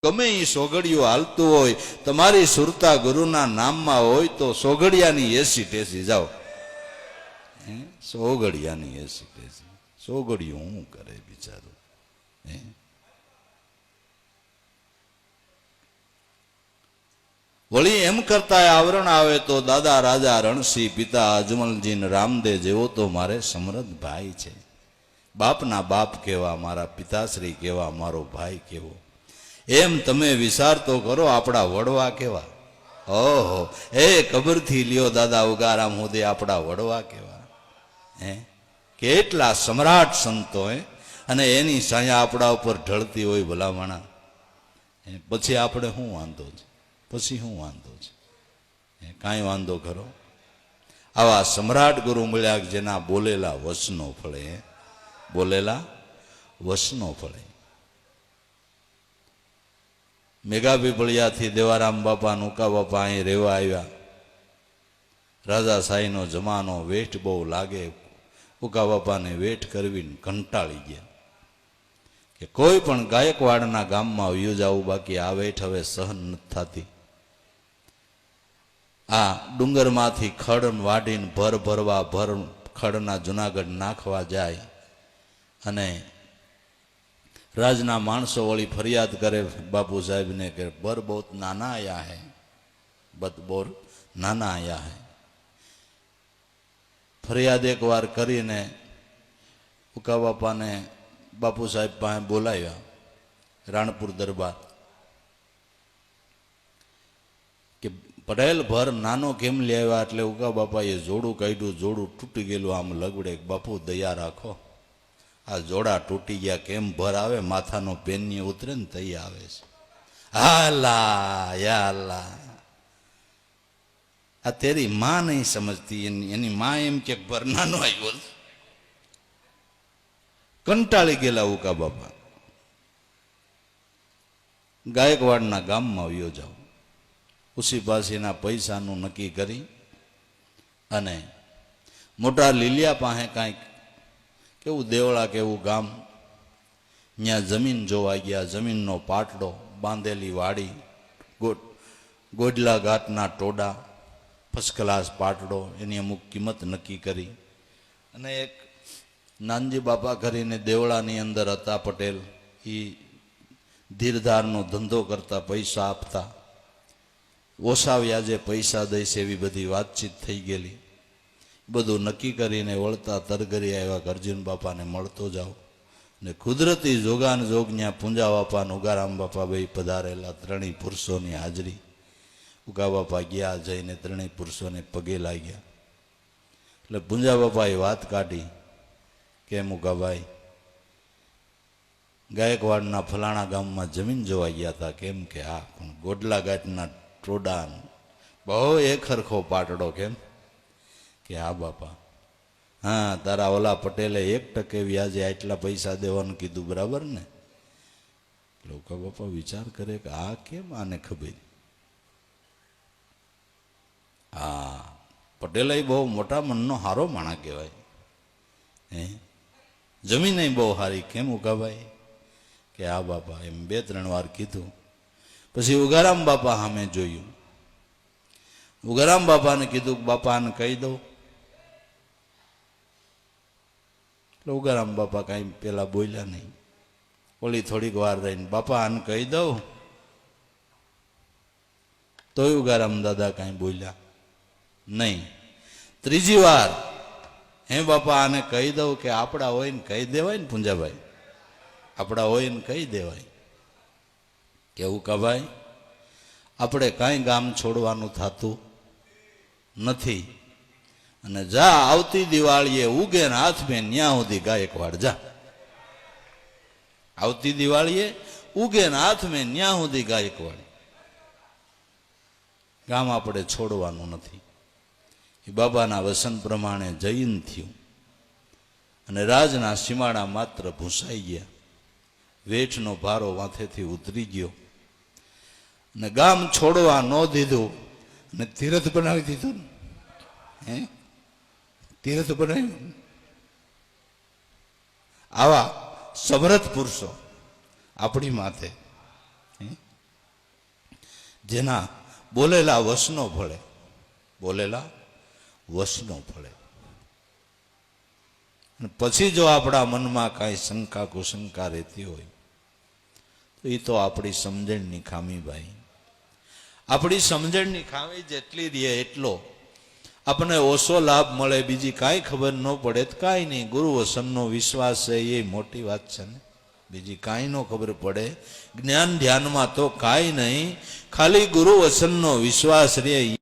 ગમે એ સોગડિયું હાલતું હોય, તમારી સુરતા ગુરુના નામમાં હોય તો સોગડિયાની એસી ટેસી જાઓ. સોગડિયાની એસી ટેસી, સોગડિયું શું કરે બિચારું. વળી એમ કરતા આવરણ આવે તો દાદા રાજા રણસિંહ, પિતા અજમલજી ને રામદેવ જેવો તો મારે સમરથ ભાઈ છે. બાપના બાપ કેવા, મારા પિતાશ્રી કેવા, મારો ભાઈ કેવો, એમ તમે વિચાર તો કરો આપણા વડવા કેવા. ઓહો, એ કબરથી લ્યો દાદા ઉગારામ સુધી આપણા વડવા કેવા. કેટલા સમ્રાટ સંતો અને એની સાયા આપણા ઉપર ઢળતી હોય ભલામણા. પછી આપણે શું વાંધો છે? પછી શું વાંધો છે? કાંઈ વાંધો ખરો? આવા સમ્રાટ ગુરુ મળ્યા જેના બોલેલા વચનો ફળે, બોલેલા વચનો ફળે. મેઘાપીપળિયાથી દેવારામ બાપા, નુકા બાપા અહીં રહેવા આવ્યા. રાજા સાહીનો જમાનો, વેઠ બહુ લાગે. ઉકા બાપાને વેઠ કરવીને કંટાળી ગયા કે કોઈ પણ ગાયકવાડના ગામમાં વયું જવું, બાકી આ વેઠ હવે સહન નથી થતી. આ ડુંગરમાંથી ખડ વાઢીને ભરવા ખડના જુનાગઢ નાખવા જાય અને રાજના માણસો વળી ફરિયાદ કરે બાપુ સાહેબને કે બર બહુ નાના આયા હે, બોર નાના આયા હે. ફરિયાદ એક વાર કરીને ઉકા બાપાને બાપુ સાહેબ પાસે બોલાવ્યા, રાણપુર દરબાર, કે પટેલ ભર નાનો કેમ લઈ આવ્યા? એટલે ઉકા બાપાએ જોડું કાઢ્યું, જોડું તૂટી ગયેલું આમ લગડે. બાપુ દયા રાખો, આ જોડા તૂટી ગયા, કેમ ભર આવે? માથાનો પેનની ઉતરે ને તઈ આવે છે. હાલા યાલા, આ તેરી માં નહીં સમજતી. એની માં એમ કે ભર નાનો આવ્યો. કંટાળી ગયેલા ઉકા બાપા. ગાયકવાડના ગામમાં આવ્યો જાઓ, ઉસી પાસેના પૈસાનું નક્કી કરી અને મોટા લીલિયા પાસે કાંઈક કેવું દેવળા કેવું ગામ, ત્યાં જમીન જોવા ગયા. જમીનનો પાટડો, બાંધેલી વાડી, ગોડલા ઘાટના ટોડા, ફર્સ્ટ ક્લાસ પાટડો, એની અમુક કિંમત નક્કી કરી. અને એક નાનજી બાપા કરીને દેવળાની અંદર હતા પટેલ, એ ધીરધારનો ધંધો કરતા, પૈસા આપતા, ઓછા વ્યાજે પૈસા દઈશ એવી બધી વાતચીત થઈ ગયેલી. બધું નક્કી કરીને વળતા તરગરી આવ્યા, અર્જુન બાપાને મળતો જાઓ. ને કુદરતી જોગાન જોગ ત્યાં પૂંજા બાપા ને ઉગારામ બાપા બે પધારેલા, ત્રણેય પુરુષોની હાજરી. ઉગા બાપા ગયા, જઈને ત્રણેય પુરુષોને પગે લાગ્યા. એટલે પૂંજા બાપાએ વાત કાઢી, કેમ ઉગાભાઈ, ગાયકવાડના ફલાણા ગામમાં જમીન જોવા ગયા હતા? કેમ કે હા, પણ ગોડલા ઘાટના ટોડા બહુ એક હરખો પાટડો. કેમ કે હા બાપા, હા તારા ઓલા પટેલે 1% વ્યાજે આટલા પૈસા દેવાનું કીધું, બરાબર ને? લોકો બાપા વિચાર કરે કે આ કેમ આને ખબર. હા, પટેલ બહુ મોટા મનનો હારો માણા કહેવાય. જમીન બહુ સારી. કેમ ઉગાભાઈ? કે હા બાપા, એમ 2-3 વાર કીધું. પછી ઉગારામ બાપા સામે જોયું. ઉગારામ બાપાને કીધું, બાપાને કહી દઉં. એટલે ઉગારામ બાપા કાંઈ પેલા બોલ્યા નહીં. ઓલી થોડીક વાર રહીને, બાપા આને કહી દઉં. તોય ઉગારામ દાદા કાંઈ બોલ્યા નહીં. ત્રીજી વાર, હે બાપા આને કહી દઉં. કે આપણા હોય ને કહી દેવાય ને પૂંજાભાઈ, આપણા હોય ને કહી દેવાય. કેવું કા ભાઈ, આપણે કાંઈ ગામ છોડવાનું થતું નથી. અને જા, આવતી દિવાળીએ ઉગે ને હાથ મેં ન્યા સુધી ગાયકવાડ જા. આવતી દિવાળીએ ઉગે ને હાથ મેં ન્યા સુધી ગાયકવાડ. ગામ આપણે છોડવાનું નથી. એ બાબાના વસન પ્રમાણે જૈન થયું અને રાજના સીમાડા માત્ર ભૂસાઈ ગયા. વેઠનો ભારો માથેથી ઉતરી ગયો અને ગામ છોડવા ન દીધું અને તીરથ બનાવી દીધું. તીરથ બનાવ્યું. આવા સમરથ પુરુષો આપણી માથે જેના બોલેલા વસનો ફળે, બોલેલા વસનો ફળે. અને પછી જો આપણા મનમાં કાંઈ શંકા કુશંકા રહેતી હોય તો એ તો આપણી સમજણની ખામી ભાઈ. આપણી સમજણની ખામી જેટલી રહે એટલો આપણને ઓછો લાભ મળે, બીજી કાંઈ ખબર ન પડે તો કાંઈ નહીં. ગુરુ વસનનો વિશ્વાસ છે એ મોટી વાત છે ને, બીજી કાંઈ ન ખબર પડે. જ્ઞાન ધ્યાનમાં તો કાંઈ નહીં, ખાલી ગુરુ વસનનો વિશ્વાસ રહે